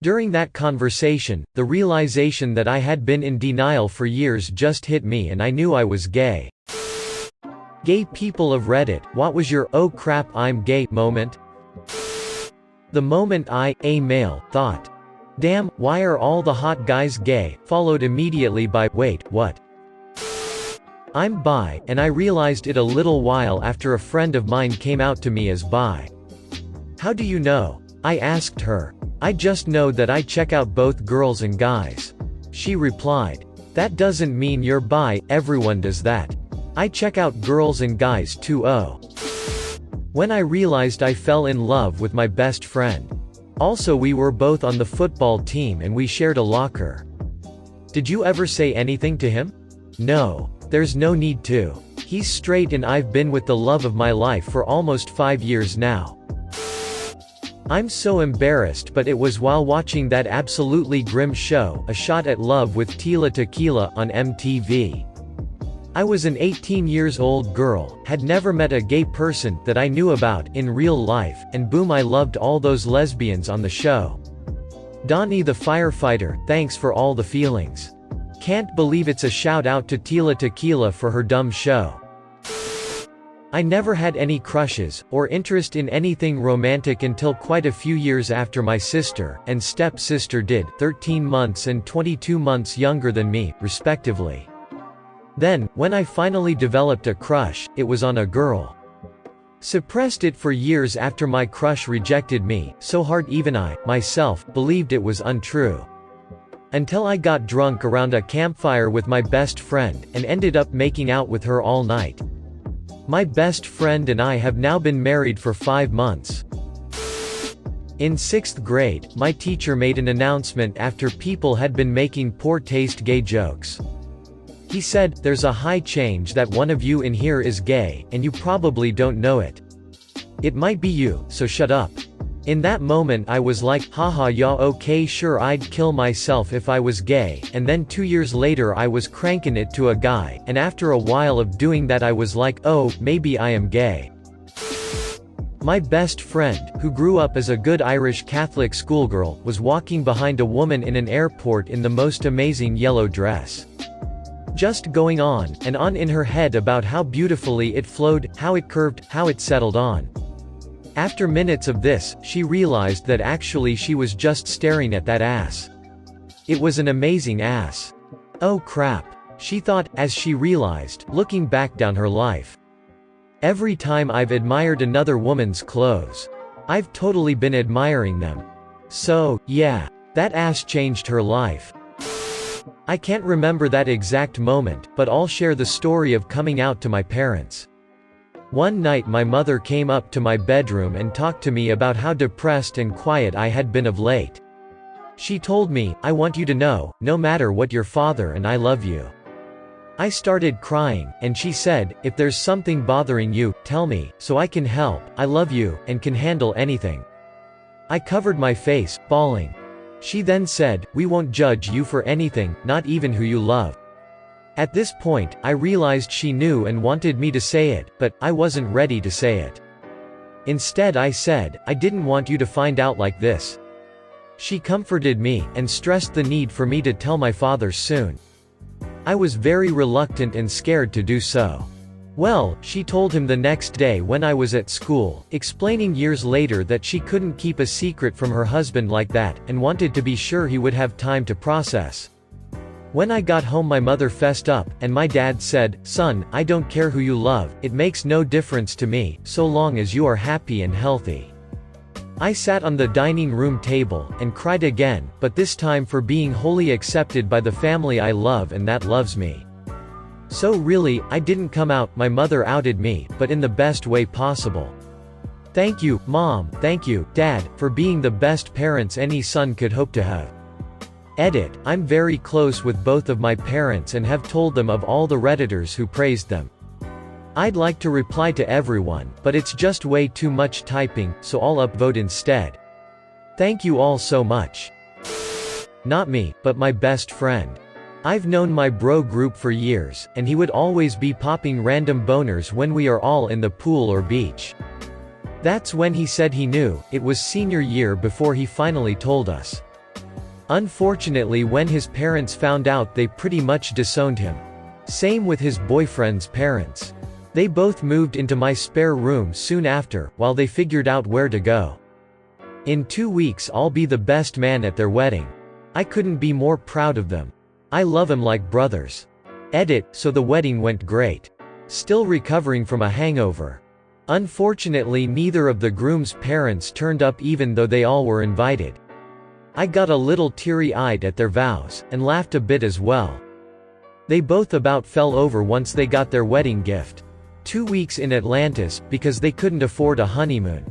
During that conversation, the realization that I had been in denial for years just hit me and I knew I was gay. Gay people of Reddit, what was your "oh crap I'm gay" moment? The moment I, a male, thought, "Damn, why are all the hot guys gay?" followed immediately by, "Wait, what? I'm bi," and I realized it a little while after a friend of mine came out to me as bi. "How do you know?" I asked her. "I just know that I check out both girls and guys." She replied, "That doesn't mean you're bi, everyone does that. I check out girls and guys too." When I realized I fell in love with my best friend. Also, we were both on the football team and we shared a locker. Did you ever say anything to him? No. There's no need to. He's straight and I've been with the love of my life for almost 5 years now. I'm so embarrassed, but it was while watching that absolutely grim show, A Shot at Love with Tila Tequila, on MTV. I was an 18-years-old girl, had never met a gay person that I knew about in real life, and boom, I loved all those lesbians on the show. Donnie the firefighter, thanks for all the feelings. Can't believe it's a shout out to Tila Tequila for her dumb show. I never had any crushes, or interest in anything romantic until quite a few years after my sister and step-sister did, 13 months and 22 months younger than me, respectively. Then, when I finally developed a crush, it was on a girl. Suppressed it for years after my crush rejected me, so hard even I, myself, believed it was untrue. Until I got drunk around a campfire with my best friend, and ended up making out with her all night. My best friend and I have now been married for 5 months. In 6th grade, my teacher made an announcement after people had been making poor taste gay jokes. He said, "There's a high change that one of you in here is gay, and you probably don't know it. It might be you, so shut up." In that moment I was like, haha yeah okay sure, I'd kill myself if I was gay, and then 2 years later I was cranking it to a guy, and after a while of doing that I was like, oh, maybe I am gay. My best friend, who grew up as a good Irish Catholic schoolgirl, was walking behind a woman in an airport in the most amazing yellow dress. Just going on and on in her head about how beautifully it flowed, how it curved, how it settled on. After minutes of this, she realized that actually she was just staring at that ass. It was an amazing ass. Oh crap, she thought, as she realized, looking back down her life. Every time I've admired another woman's clothes, I've totally been admiring them. So, yeah, that ass changed her life. I can't remember that exact moment, but I'll share the story of coming out to my parents. One night my mother came up to my bedroom and talked to me about how depressed and quiet I had been of late. She told me, "I want you to know, no matter what your father and I love you." I started crying, and she said, "If there's something bothering you, tell me, so I can help. I love you, and can handle anything." I covered my face, bawling. She then said, "We won't judge you for anything, not even who you love." At this point, I realized she knew and wanted me to say it, but I wasn't ready to say it. Instead I said, "I didn't want you to find out like this." She comforted me, and stressed the need for me to tell my father soon. I was very reluctant and scared to do so. Well, she told him the next day when I was at school, explaining years later that she couldn't keep a secret from her husband like that, and wanted to be sure he would have time to process. When I got home my mother fessed up, and my dad said, "Son, I don't care who you love, it makes no difference to me, so long as you are happy and healthy." I sat on the dining room table, and cried again, but this time for being wholly accepted by the family I love and that loves me. So really, I didn't come out, my mother outed me, but in the best way possible. Thank you, Mom, thank you, Dad, for being the best parents any son could hope to have. Edit, I'm very close with both of my parents and have told them of all the Redditors who praised them. I'd like to reply to everyone, but it's just way too much typing, so I'll upvote instead. Thank you all so much. Not me, but my best friend. I've known my bro group for years, and he would always be popping random boners when we are all in the pool or beach. That's when he said he knew. It was senior year before he finally told us. Unfortunately, when his parents found out, they pretty much disowned him. Same with his boyfriend's parents. They both moved into my spare room soon after, while they figured out where to go. In 2 weeks I'll be the best man at their wedding. I couldn't be more proud of them. I love them like brothers. Edit, so the wedding went great. Still recovering from a hangover. Unfortunately, neither of the groom's parents turned up even though they all were invited. I got a little teary-eyed at their vows, and laughed a bit as well. They both about fell over once they got their wedding gift. 2 weeks in Atlantis, because they couldn't afford a honeymoon.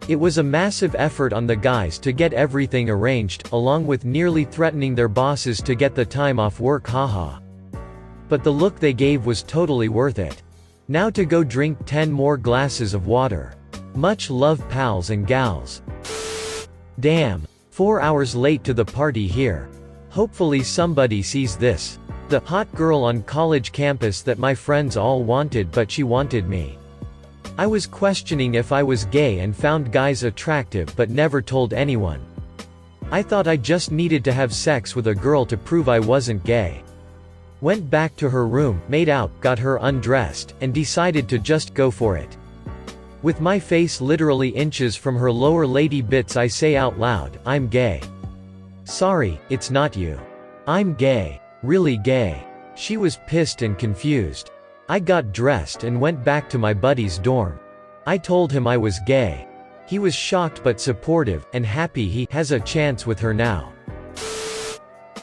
It was a massive effort on the guys to get everything arranged, along with nearly threatening their bosses to get the time off work, haha. But the look they gave was totally worth it. Now to go drink 10 more glasses of water. Much love, pals and gals. Damn. 4 hours late to the party here. Hopefully somebody sees this. The hot girl on college campus that my friends all wanted, but she wanted me. I was questioning if I was gay and found guys attractive but never told anyone. I thought I just needed to have sex with a girl to prove I wasn't gay. Went back to her room, made out, got her undressed, and decided to just go for it. With my face literally inches from her lower lady bits, I say out loud, "I'm gay." "Sorry, it's not you. I'm gay. Really gay." She was pissed and confused. I got dressed and went back to my buddy's dorm. I told him I was gay. He was shocked but supportive, and happy he has a chance with her now.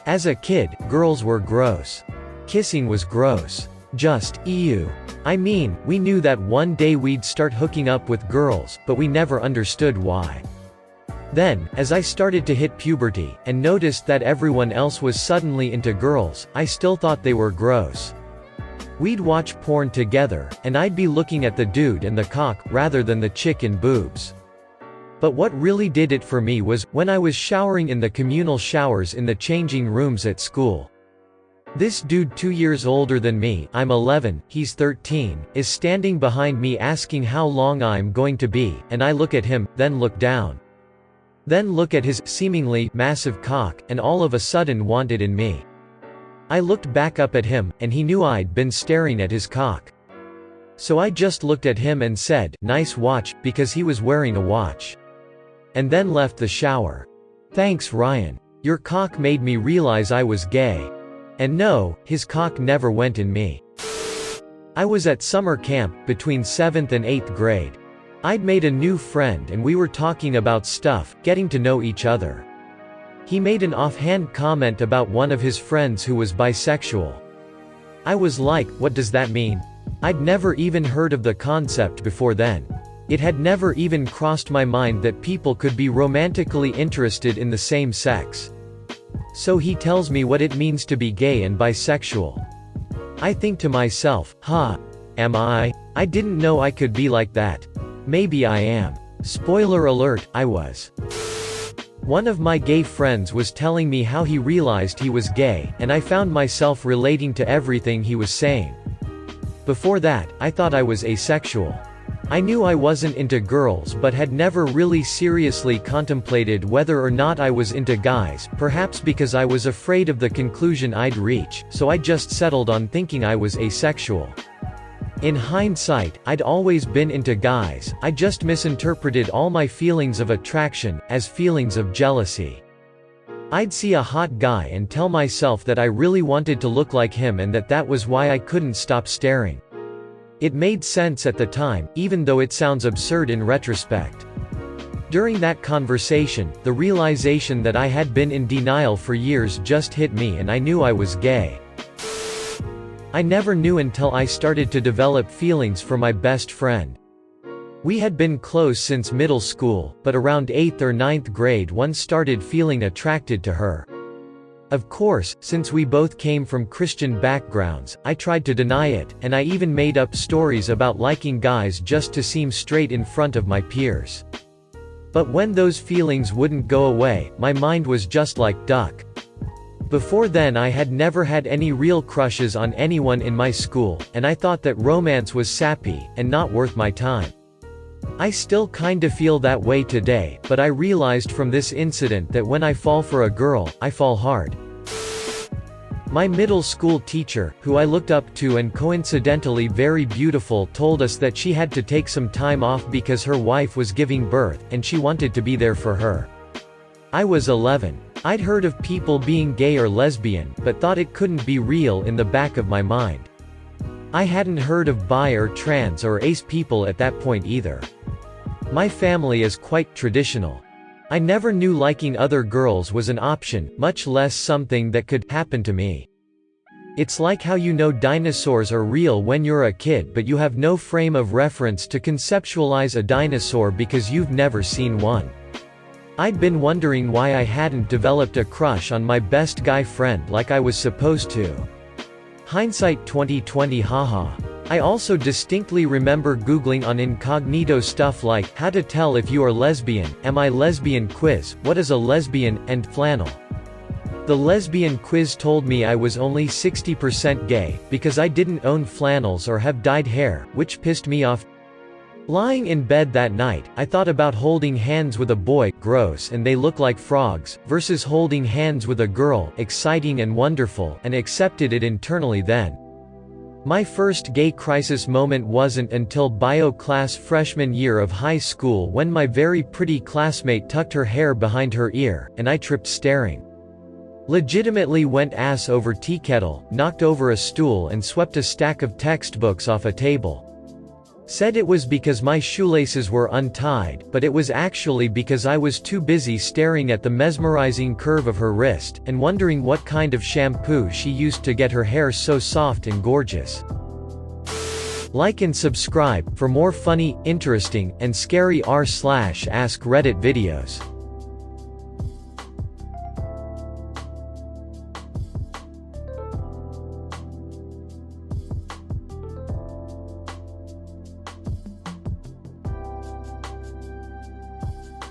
As a kid, girls were gross. Kissing was gross. Just, ew. I mean, we knew that one day we'd start hooking up with girls, but we never understood why. Then, as I started to hit puberty, and noticed that everyone else was suddenly into girls, I still thought they were gross. We'd watch porn together, and I'd be looking at the dude and the cock, rather than the chick and boobs. But what really did it for me was, when I was showering in the communal showers in the changing rooms at school. This dude 2 years older than me, I'm 11, he's 13, is standing behind me asking how long I'm going to be, and I look at him, then look down. Then look at his, seemingly, massive cock, and all of a sudden want it in me. I looked back up at him, and he knew I'd been staring at his cock. So I just looked at him and said, "Nice watch," because he was wearing a watch. And then left the shower. Thanks, Ryan. Your cock made me realize I was gay. And no, his cock never went in me. I was at summer camp, between 7th and 8th grade. I'd made a new friend and we were talking about stuff, getting to know each other. He made an offhand comment about one of his friends who was bisexual. I was like, what does that mean? I'd never even heard of the concept before then. It had never even crossed my mind that people could be romantically interested in the same sex. So he tells me what it means to be gay and bisexual. I think to myself, am I? I didn't know I could be like that. Maybe I am. Spoiler alert, I was. One of my gay friends was telling me how he realized he was gay, and I found myself relating to everything he was saying. Before that, I thought I was asexual. I knew I wasn't into girls but had never really seriously contemplated whether or not I was into guys, perhaps because I was afraid of the conclusion I'd reach, so I just settled on thinking I was asexual. In hindsight, I'd always been into guys, I just misinterpreted all my feelings of attraction as feelings of jealousy. I'd see a hot guy and tell myself that I really wanted to look like him and that was why I couldn't stop staring. It made sense at the time, even though it sounds absurd in retrospect. During that conversation, the realization that I had been in denial for years just hit me and I knew I was gay. I never knew until I started to develop feelings for my best friend. We had been close since middle school, but around 8th or 9th grade one started feeling attracted to her. Of course, since we both came from Christian backgrounds, I tried to deny it, and I even made up stories about liking guys just to seem straight in front of my peers. But when those feelings wouldn't go away, my mind was just like duck. Before then I had never had any real crushes on anyone in my school, and I thought that romance was sappy, and not worth my time. I still kinda feel that way today, but I realized from this incident that when I fall for a girl, I fall hard. My middle school teacher, who I looked up to and coincidentally very beautiful, told us that she had to take some time off because her wife was giving birth, and she wanted to be there for her. I was 11. I'd heard of people being gay or lesbian, but thought it couldn't be real in the back of my mind. I hadn't heard of bi or trans or ace people at that point either. My family is quite traditional. I never knew liking other girls was an option, much less something that could happen to me. It's like how you know dinosaurs are real when you're a kid but you have no frame of reference to conceptualize a dinosaur because you've never seen one. I'd been wondering why I hadn't developed a crush on my best guy friend like I was supposed to. Hindsight 2020, haha. I also distinctly remember Googling on incognito stuff like, how to tell if you are lesbian, am I lesbian quiz, what is a lesbian, and flannel. The lesbian quiz told me I was only 60% gay, because I didn't own flannels or have dyed hair, which pissed me off. Lying in bed that night, I thought about holding hands with a boy, gross and they look like frogs, versus holding hands with a girl, exciting and wonderful, and accepted it internally then. My first gay crisis moment wasn't until bio class freshman year of high school when my very pretty classmate tucked her hair behind her ear, and I tripped staring. Legitimately went ass over tea kettle, knocked over a stool and swept a stack of textbooks off a table. Said it was because my shoelaces were untied, but it was actually because I was too busy staring at the mesmerizing curve of her wrist, and wondering what kind of shampoo she used to get her hair so soft and gorgeous. Like and subscribe, for more funny, interesting, and scary r/ask Reddit videos.